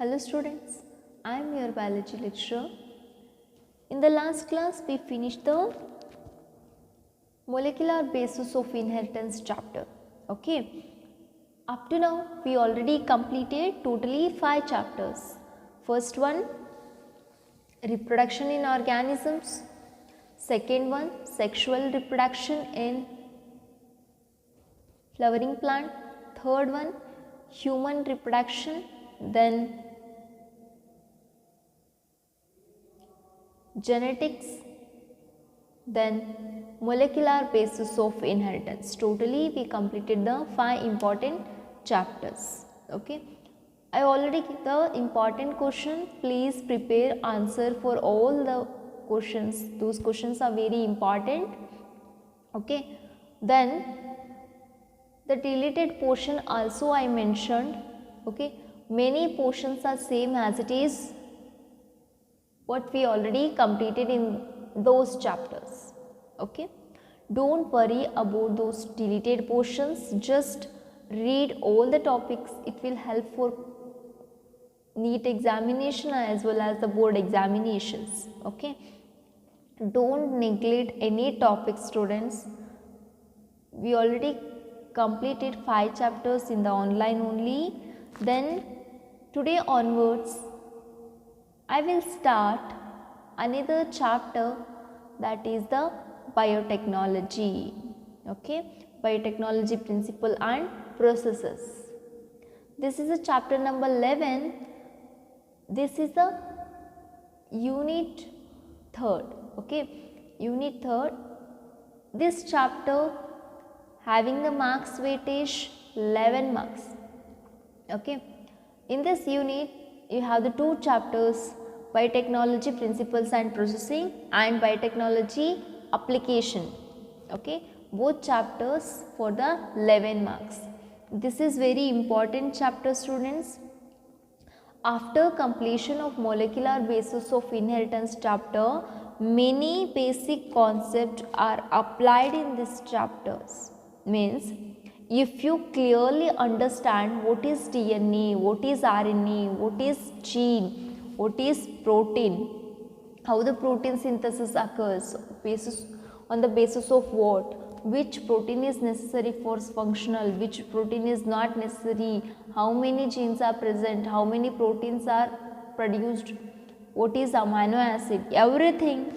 Hello students, I am your biology lecturer. In the last class we finished the molecular basis of inheritance chapter. Okay, up to now we already completed totally 5 chapters. First one, reproduction in organisms. Second one, sexual reproduction in flowering plant. Third one, human reproduction. Then genetics, then molecular basis of inheritance. Totally we completed the 5 important chapters. Okay, I already give the important question. Please prepare answer for all the questions. Those questions are very important. Okay, then the deleted portion also I mentioned. Okay, many portions are same as it is what we already completed in those chapters. Okay, don't worry about those deleted portions, just read all the topics. It will help for NEET examination as well as the board examinations. Okay, don't neglect any topic, students. We already completed 5 chapters in the online only. Then today onwards I will start another chapter, that is the biotechnology. Okay, biotechnology principle and processes. This is a chapter number 11. This is the unit 3rd. Okay, unit 3rd. This chapter having the marks weightage 11 marks. Okay, in this unit you have the 2 chapters, biotechnology principles and processing and biotechnology application. Okay, both chapters for the 11 marks. This is very important chapter, students. After completion of molecular basis of inheritance chapter, many basic concepts are applied in these chapters. Means if you clearly understand what is DNA, what is RNA, what is gene, what is protein, how the protein synthesis occurs, on the basis of what, which protein is necessary for functional, which protein is not necessary, how many genes are present, how many proteins are produced, what is amino acid, everything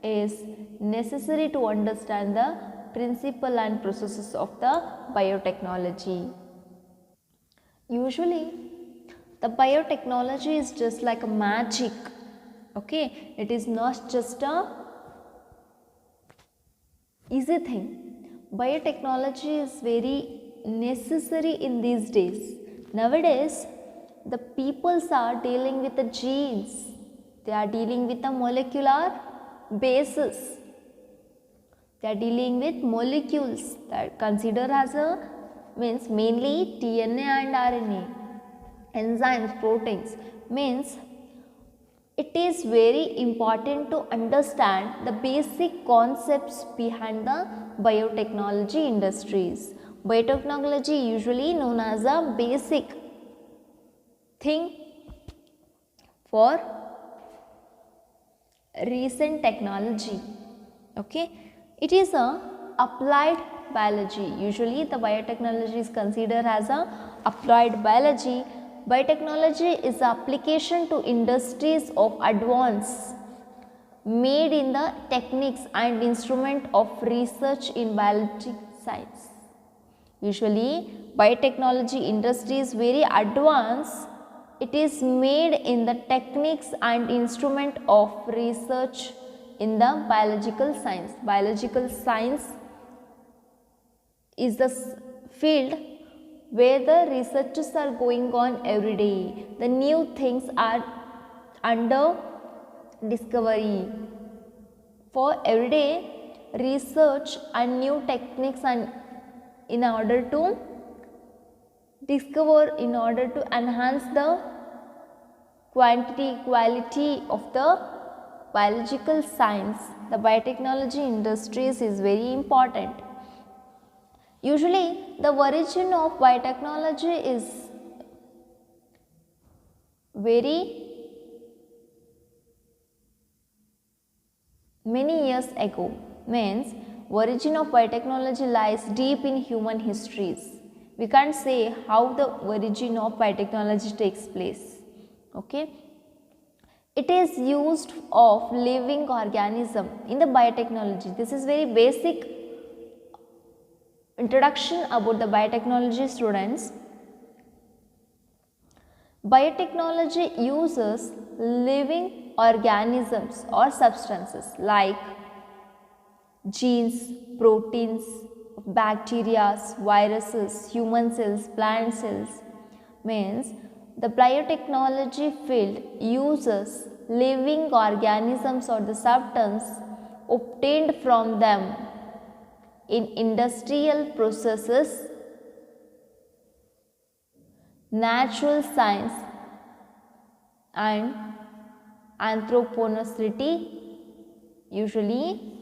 is necessary to understand the principle and processes of the biotechnology. Usually the biotechnology is just like a magic. Okay, it is not just a easy thing. Biotechnology is very necessary in these days. Nowadays the peoples are dealing with the genes, they are dealing with the molecular basis, they are dealing with molecules that consider as a means mainly DNA and RNA, enzymes, proteins. Means it is very important to understand the basic concepts behind the biotechnology industries. Biotechnology usually known as a basic thing for recent technology. Okay, it is a applied biology. Usually the biotechnology is considered as a applied biology. Biotechnology is the application to industries of advance made in the techniques and instrument of research in biological science. Usually biotechnology industry is very advanced. It is made in the techniques and instrument of research in the biological science. Biological science is the field where the researches are going on every day. The new things are under discovery. For everyday research and new techniques, and in order to discover, in order to enhance the quantity, quality of the biological science, the biotechnology industries is very important. Usually the origin of biotechnology is very many years ago, means origin of biotechnology lies deep in human histories. We can't say how the origin of biotechnology takes place. Okay, it is used of living organism in the biotechnology. This is very basic introduction about the biotechnology, students. Biotechnology uses living organisms or substances like genes, proteins, bacteria, viruses, human cells, plant cells. Means the biotechnology field uses living organisms or the substance obtained from them in industrial processes, natural science and anthropology. Usually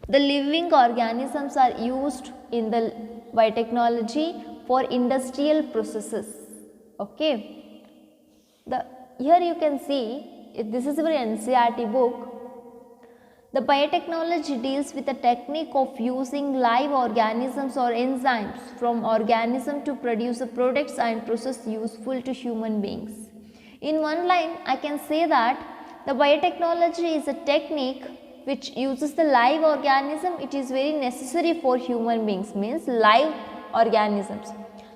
the living organisms are used in the biotechnology for industrial processes. Okay, here you can see, this is a very NCERT book. The biotechnology deals with the technique of using live organisms or enzymes from organism to produce the products and process useful to human beings. In one line, I can say that the biotechnology is a technique which uses the live organism. It is very necessary for human beings, means live organisms.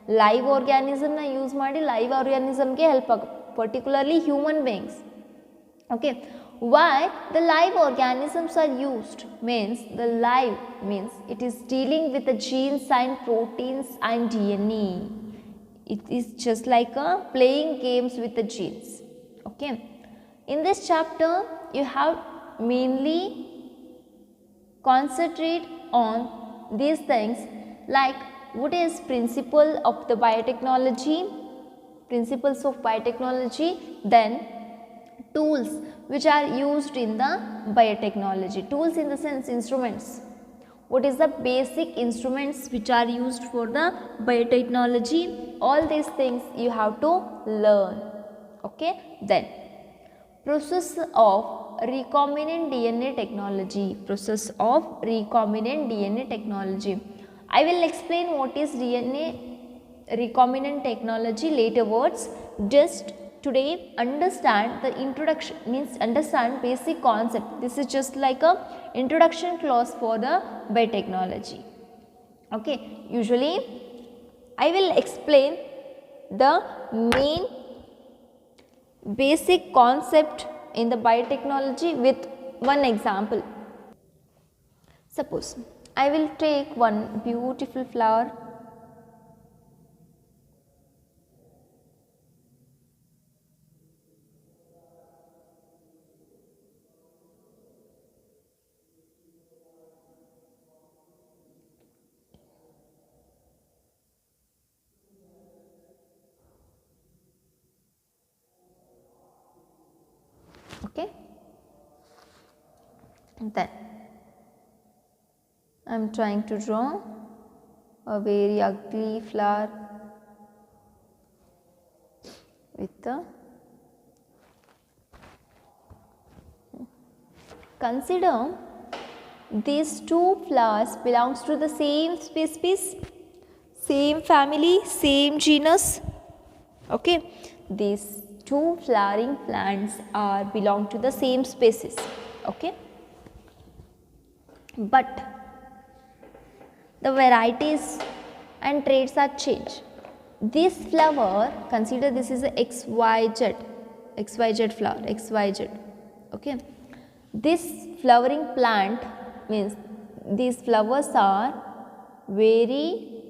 Live organism na use ಮಾಡಿ live organism ಗೆ help particularly human beings. Okay, why the live organisms are used? Means the live means it is dealing with the genes and proteins and DNA. It is just like a playing games with the genes. Okay, in this chapter you have mainly concentrate on these things like what is principle of the biotechnology, principles of biotechnology, then tools which are used in the biotechnology. Tools in the sense instruments. What is the basic instruments which are used for the biotechnology? All these things you have to learn. Okay, then process of recombinant DNA technology. Process of recombinant DNA technology. I will explain what is recombinant technology later words. Just today understand the introduction, means understand basic concept. This is just like a introduction clause for the biotechnology. Okay, usually I will explain the main basic concept in the biotechnology with one example. Suppose I will take one beautiful flower. Okay, then I am trying to draw a very ugly flower with the, consider these two flowers belongs to the same species, same family, same genus. Okay, these two flowering plants are belong to the same species. Okay, but the varieties and traits are changed. This flower, consider this is a XYZ flower, XYZ. Okay, this flowering plant means these flowers are very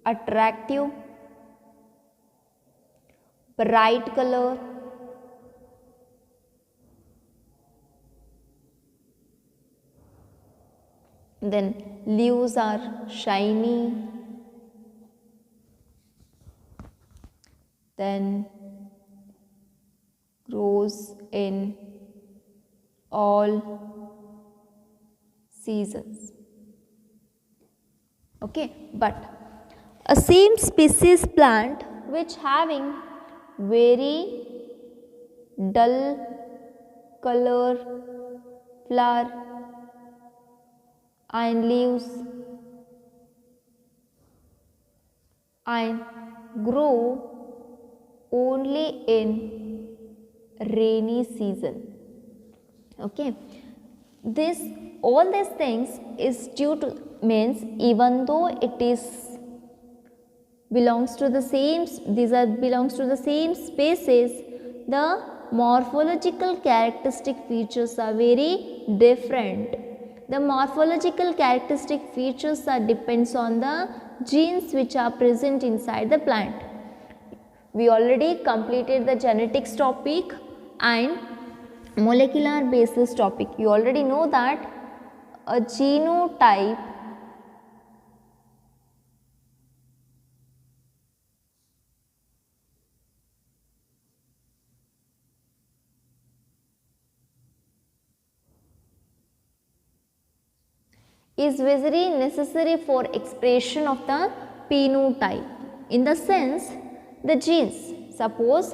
attractive, bright color, then leaves are shiny, then grows in all seasons. Okay, but a same species plant which having very dull color flower and leaves and grow only in rainy season. Okay, this all these things is due to, means even though it is belongs to the same, these are belongs to the same species, the morphological characteristic features are very different. The morphological characteristic features are depends on the genes which are present inside the plant. We already completed the genetics topic and molecular basis topic. You already know that a genotype is very necessary for expression of the phenotype. In the sense, the genes, suppose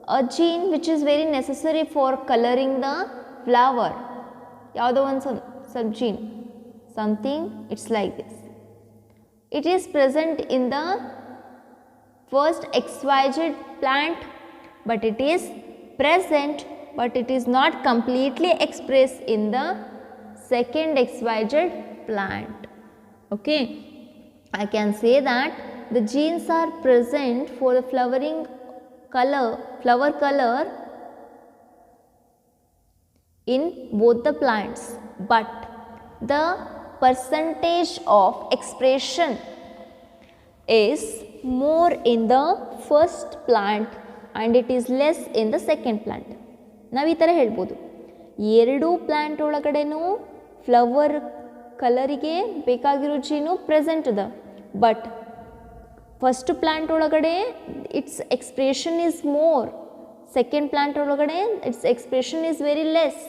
a gene which is very necessary for coloring the flower, ಯಾವುದೋ ಒಂದು sub gene, something it's like this. It is present in the first XYZ plant, but it is present, but it is not completely expressed in the second XYZ plant. Okay, I can say that the genes are present for the flowering color, flower color in both the plants, but the percentage of expression is more in the first plant and it is less in the second plant. ನಾವು ಈ ಥರ ಹೇಳ್ಬೋದು, ಎರಡು plant ಒಳಗಡೆನೂ flower ಕಲರಿಗೆ ಬೇಕಾಗಿರೋ gene present ಅದ, but first plant ಒಳಗಡೆ it's expression is more, second plant ಒಳಗಡೆ it's expression is very less.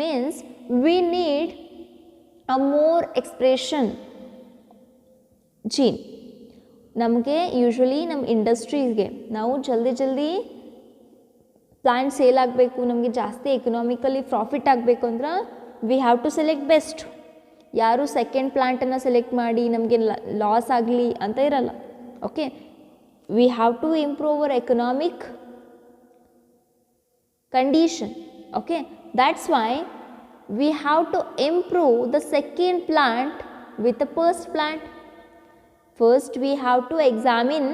Means we need a more expression gene. ನಮಗೆ ಯೂಶ್ವಲಿ ನಮ್ಮ ಇಂಡಸ್ಟ್ರೀಸ್ಗೆ ನಾವು ಜಲ್ದಿ ಪ್ಲ್ಯಾಂಟ್ ಸೇಲ್ ಆಗಬೇಕು, ನಮಗೆ ಜಾಸ್ತಿ ಎಕನಾಮಿಕಲಿ ಪ್ರಾಫಿಟ್ ಆಗಬೇಕು ಅಂದ್ರೆ we have to select best. ಯಾರು ಸೆಕೆಂಡ್ ಪ್ಲ್ಯಾಂಟನ್ನು ಸೆಲೆಕ್ಟ್ ಮಾಡಿ ನಮಗೆ ಲಾಸ್ ಆಗಲಿ ಅಂತ ಇರಲ್ಲ. Okay, we have to improve our economic condition. Okay, that's why we have to improve the second plant with the first plant. First we have to examine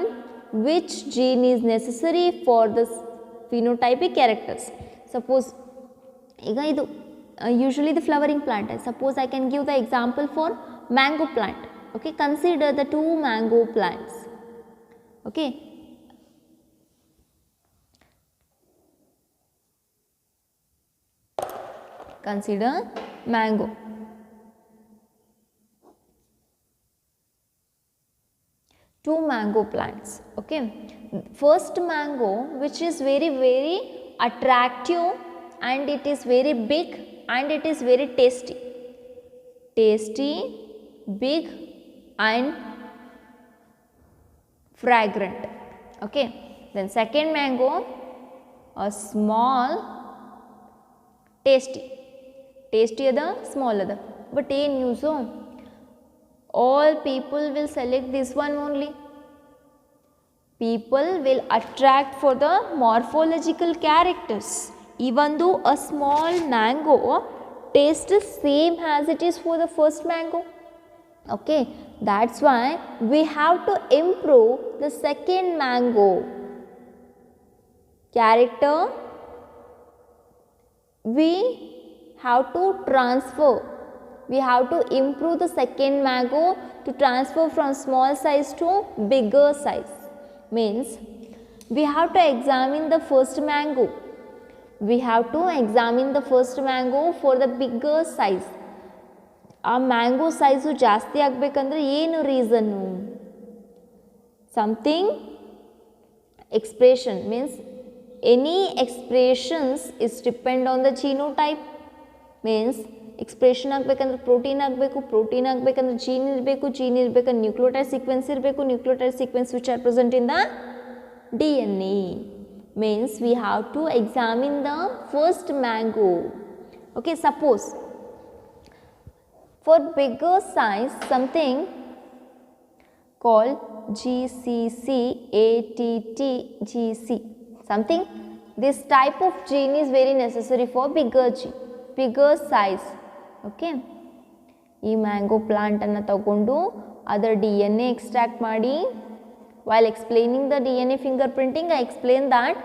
which gene is necessary for the phenotypic characters. Suppose iga idu usually the flowering plant. Suppose I can give the example for mango plant. Okay, consider the two mango plants. Okay, consider mango. Two mango plants. Okay, first mango, which is very attractive and it is very big and it is very tasty, big and fragrant. Okay, then second mango, a small, tasty ಅದ, small ಅದ, but ಏನು use? all people will select this one only. People will attract for the morphological characters. Even though a small mango tastes same as it is for the first mango. Okay, that's why we have to improve the second mango character. We have to transfer, we have to improve the second mango to transfer from small size to bigger size. Means we have to examine the first mango, we have to examine the first mango for the bigger size. ಆ mango size ಜಾಸ್ತಿ ಆಗಬೇಕಂದ್ರೆ ಏನು reason? Something expression, means any expressions is depend on the genotype. means expression ಆಗಬೇಕಂದ್ರೆ protein ಆಗಬೇಕು, protein ಆಗಬೇಕಂದ್ರೆ gene ಇರಬೇಕು, gene ಇರಬೇಕಂದ್ರೆ nucleotide sequence ಇರಬೇಕು, nucleotide sequence which are present in the DNA. Means we have to examine the first mango. Okay, suppose for bigger size something called GCC-ATTGC, something, this type of gene is very necessary for bigger size. Okay, ಈ mango ಪ್ಲಾಂಟನ್ನು ತಗೊಂಡು ಅದರ DNA extract ಮಾಡಿ, while explaining the DNA fingerprinting I explained that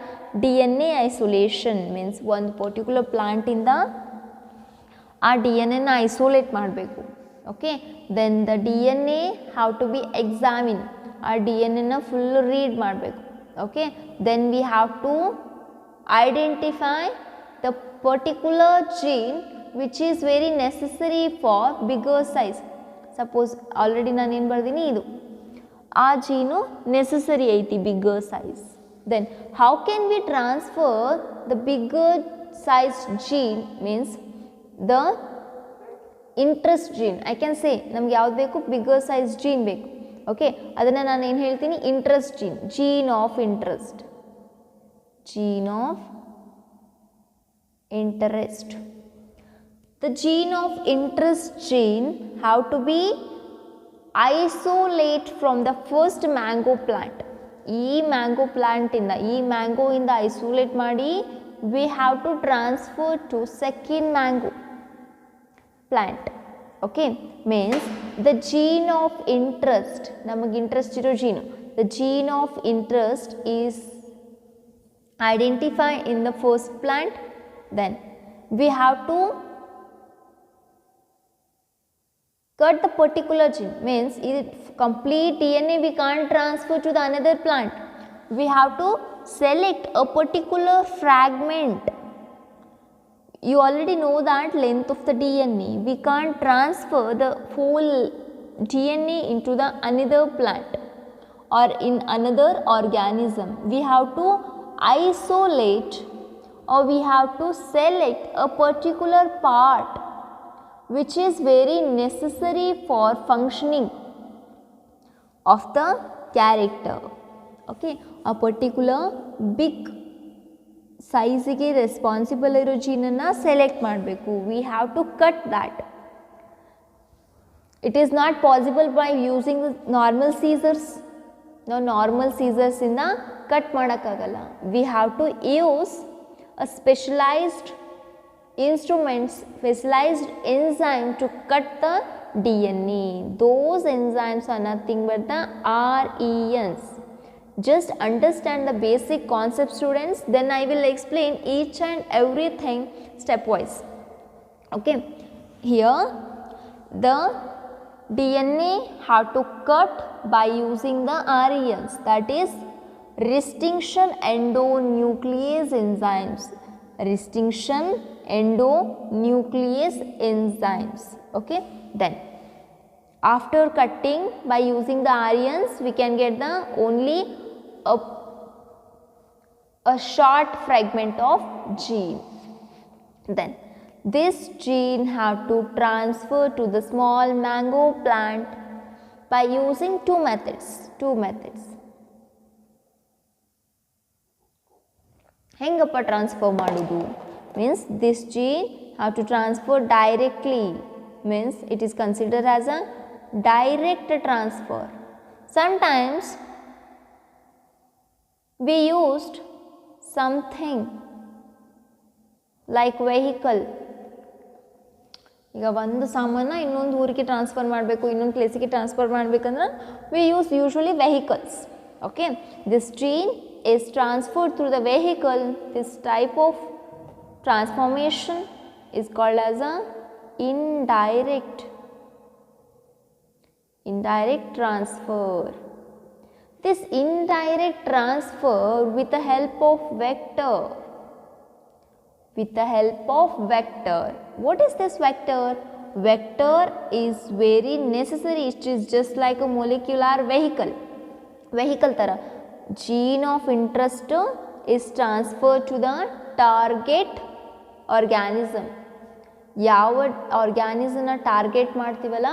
DNA isolation means one particular plant ಇಂದ ಆ DNA ನ isolate ಮಾಡಬೇಕು. Okay, then the DNA have to be examined, ಆ DNA ನ full read ಮಾಡಬೇಕು. Okay, then we have to identify the particular gene which is very necessary for bigger size. Suppose already ನಾನು ಏನು ಬರ್ದೀನಿ, ಇದು ಆ ಜೀನು ನೆಸೆಸರಿ ಐತಿ bigger size. Then how can we transfer the bigger size gene means the interest gene. I can say ನಮ್ಗೆ ಯಾವ್ದು ಬೇಕು, bigger size gene ಬೇಕು. ಓಕೆ, ಅದನ್ನು ನಾನು ಏನು ಹೇಳ್ತೀನಿ, interest gene, gene of interest, gene of interest. The gene of interest gene have to be isolate from the first mango plant. ಈ mango ಪ್ಲಾಂಟಿಂದ, ಈ ಮ್ಯಾಂಗೋಯಿಂದ ಐಸೋಲೇಟ್ ಮಾಡಿ we have to transfer to second mango plant. Okay, means the gene of interest, ನಮಗೆ interest ಇರೋ ಜೀನು, the gene of interest is identified in the first plant. Then we have to cut the particular gene, means complete DNA we can't transfer to the another plant. We have to select a particular fragment. You already know that length of the DNA. We can't transfer the whole DNA into the another plant or in another organism. We have to isolate or we have to select a particular part which is very necessary for functioning of the character. Okay, a particular big size ಗೆ responsible ಇರೋ ಜೀನನ್ನು select ಮಾಡಬೇಕು. We have to cut that. It is not possible by using normal scissors. ನಾವು normal ಸೀಸರ್ಸಿಂದ cut ಮಾಡೋಕ್ಕಾಗಲ್ಲ. We have to use a specialized instruments, specialized enzyme to cut the DNA. Those enzymes are nothing but the RENs. Just understand the basic concept, students, then I will explain each and everything stepwise. Okay, here the DNA have to cut by using the RENs, that is restriction endonuclease enzymes. Restriction endonuclease enzymes. Okay, then after cutting by using the RENs we can get the only a short fragment of gene. Then this gene have to transfer to the small mango plant by using two methods. ಹೆಂಗಪ್ಪ transfer ಮಾಡೋದು, means this gene have to transfer directly, means it is considered as a direct transfer. Sometimes we used something like vehicle. ಈಗ ಒಂದು ಸಾಮಾನ ಇನ್ನೊಂದು ಊರಿಗೆ transfer ಮಾಡಬೇಕು, ಇನ್ನೊಂದು ಪ್ಲೇಸಿಗೆ ಟ್ರಾನ್ಸ್ಫರ್ ಮಾಡಬೇಕಂದ್ರೆ we use usually vehicles. Okay, this gene is transferred through the vehicle. This type of transformation is called as a indirect transfer. This indirect transfer with the help of vector. What is this vector? Vector is very necessary. It is just like a molecular vehicle tara. Gene of interest is transferred to the target organism. ಯಾವ ಆರ್ಗ್ಯಾನಿಸಮ್ನ target ಮಾಡ್ತೀವಲ್ಲ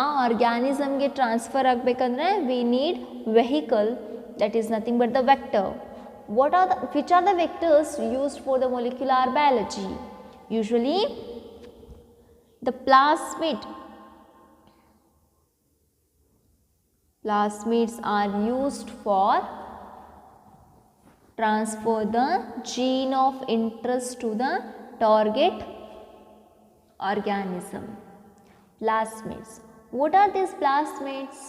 ಆ ಆರ್ಗ್ಯಾನಿಸಮ್ಗೆ transfer ಆಗಬೇಕಂದ್ರೆ we need vehicle. that is nothing but the vector. Which are the vectors used for the molecular biology? Usually the plasmids are used for transfer the gene of interest to the target organism. Plasmids. What are these plasmids?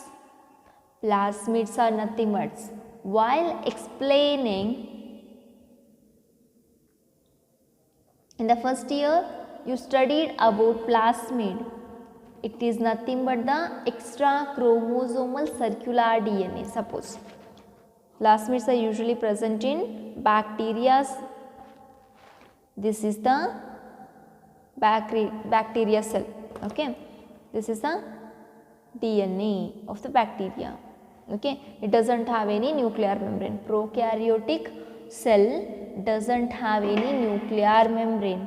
Plasmids are nothing but, while explaining in the first year you studied about plasmid. It is nothing but the extra chromosomal circular DNA. Suppose plasmids are usually present in bacteria. This is the bacteria cell. Okay, this is the DNA of the bacteria. Okay, it doesn't have any nuclear membrane. Prokaryotic cell doesn't have any nuclear membrane.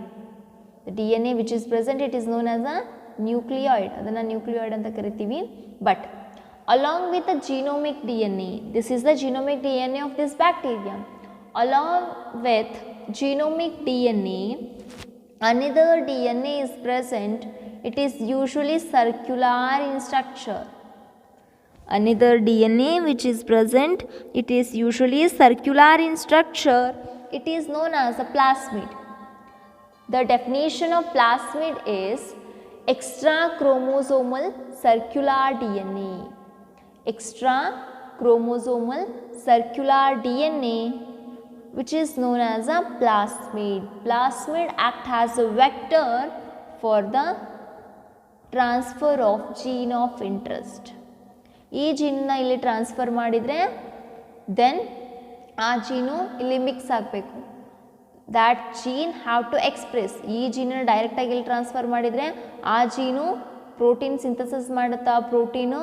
The DNA which is present, it is known as a nucleoid. Adanna nucleoid anta karitivi. But along with the genomic DNA, this is the genomic DNA of this bacteria. Along with genomic DNA, another DNA is present. It is usually circular in structure. Another DNA which is present, it is usually circular in structure. It is known as a plasmid. The definition of plasmid is extra chromosomal circular DNA. Extra chromosomal circular DNA, which is known as a plasmid. Plasmid act as a vector for the transfer of gene of interest. ಈ ಜೀನ್ನ ಇಲ್ಲಿ transfer ಮಾಡಿದರೆ then ಆ ಜೀನು ಇಲ್ಲಿ mix ಆಗಬೇಕು. That gene have to express. ಈ ಜೀನನ್ನು ಡೈರೆಕ್ಟಾಗಿ ಇಲ್ಲಿ ಟ್ರಾನ್ಸ್ಫರ್ ಮಾಡಿದರೆ ಆ ಜೀನು ಪ್ರೋಟೀನ್ ಸಿಂಥಸಿಸ್ ಮಾಡುತ್ತಾ, ಪ್ರೋಟೀನು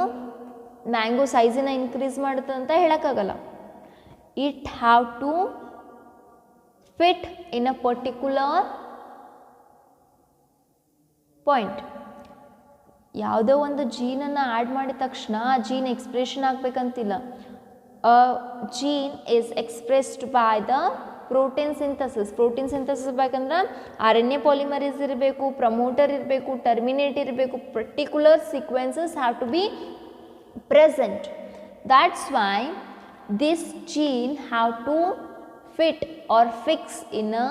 ಮ್ಯಾಂಗೋ ಸೈಜನ್ನ ಇನ್ಕ್ರೀಸ್ ಮಾಡುತ್ತೆ ಅಂತ ಹೇಳೋಕ್ಕಾಗಲ್ಲ. It have to fit in a particular point. ಯಾವುದೋ ಒಂದು ಜೀನನ್ನು ಆ್ಯಡ್ ಮಾಡಿದ ತಕ್ಷಣ ಆ ಜೀನ್ ಎಕ್ಸ್ಪ್ರೆಷನ್ ಆಗಬೇಕಂತಿಲ್ಲ. A gene is expressed by the protein synthesis. Protein synthesis ಬೇಕಂದ್ರೆ RNA ಪಾಲಿಮರೇಸ್ ಇರಬೇಕು, ಪ್ರಮೋಟರ್ ಇರಬೇಕು, ಟರ್ಮಿನೇಟ್ ಇರಬೇಕು. Particular sequences have to be present. That's why this gene have to fit or fix in a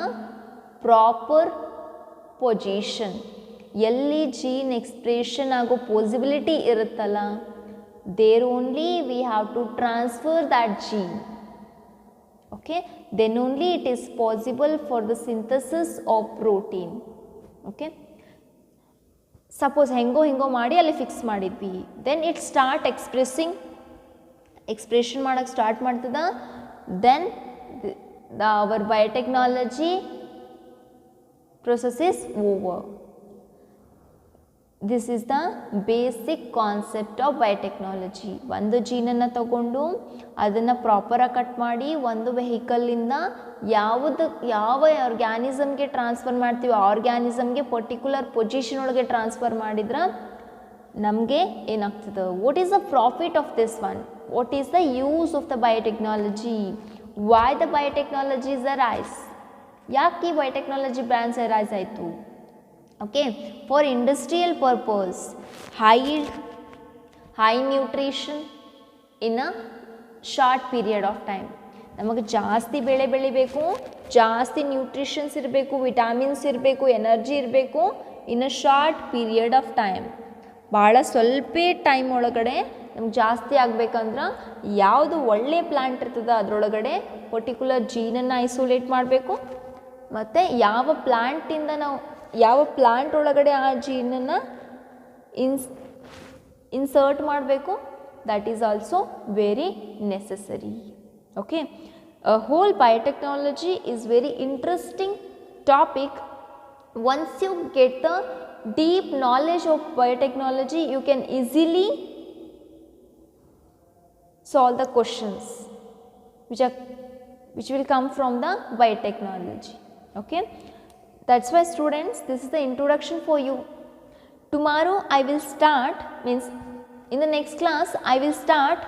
proper position. ಎಲ್ಲಿ gene expression ಆಗೋ possibility ಇರುತ್ತಲ್ಲ, there only we have to transfer that gene. Okay, then only it is possible for the synthesis of protein. Okay, suppose ಹೆಂಗೋ ಮಾಡಿ ಅಲ್ಲಿ fix ಮಾಡಿದ್ವಿ, then it start expression ಮಾಡೋಕ್ಕೆ start ಮಾಡ್ತದ. Then our biotechnology process is over. This is the basic concept of biotechnology. ಒಂದು ಜೀನನ್ನು ತಗೊಂಡು ಅದನ್ನು ಪ್ರಾಪರಾಗಿ cut ಮಾಡಿ ಒಂದು ವೆಹಿಕಲಿಂದ ಯಾವ ಆರ್ಗ್ಯಾನಿಸಮ್ಗೆ ಟ್ರಾನ್ಸ್ಫರ್ ಮಾಡ್ತೀವಿ, ಆರ್ಗ್ಯಾನಿಸಮ್ಗೆ ಪರ್ಟಿಕ್ಯುಲರ್ ಪೊಸಿಷನ್ ಒಳಗೆ ಟ್ರಾನ್ಸ್ಫರ್ ಮಾಡಿದ್ರೆ ನಮಗೆ ಏನಾಗ್ತದೆ? What is the profit of this one? What is the use of the biotechnology? Why the biotechnology is arise? ಯಾಕೆ ಈ ಬಯೋಟೆಕ್ನಾಲಜಿ ಬ್ರಾಂಚ್ ಅರೈಸ್ ಆಯಿತು? Okay, for industrial purpose, high nutrition in a short period of time. ನಮಗೆ ಜಾಸ್ತಿ ಬೆಳೆ ಬೆಳಿಬೇಕು, ಜಾಸ್ತಿ nutritions ಇರಬೇಕು, vitamins ಇರಬೇಕು, ಎನರ್ಜಿ ಇರಬೇಕು in a short period of time. ಭಾಳ ಸ್ವಲ್ಪ ಟೈಮ್ ಒಳಗಡೆ ನಮ್ಗೆ ಜಾಸ್ತಿ ಆಗಬೇಕಂದ್ರೆ ಯಾವುದು ಒಳ್ಳೆಯ ಪ್ಲ್ಯಾಂಟ್ ಇರ್ತದೆ ಅದರೊಳಗಡೆ ಪರ್ಟಿಕ್ಯುಲರ್ ಜೀನನ್ನು ಐಸೋಲೇಟ್ ಮಾಡಬೇಕು, ಮತ್ತು ಯಾವ ಪ್ಲ್ಯಾಂಟ್ ಒಳಗಡೆ ಆ ಜೀನನ್ನು ಇನ್ಸರ್ಟ್ ಮಾಡಬೇಕು, that is also very necessary. Okay, a whole biotechnology is very interesting topic. Once you get the deep knowledge of biotechnology, you can easily solve the questions which will come from the biotechnology. Okay, that's why students, this is the introduction for you. Tomorrow I will start, means in the next class I will start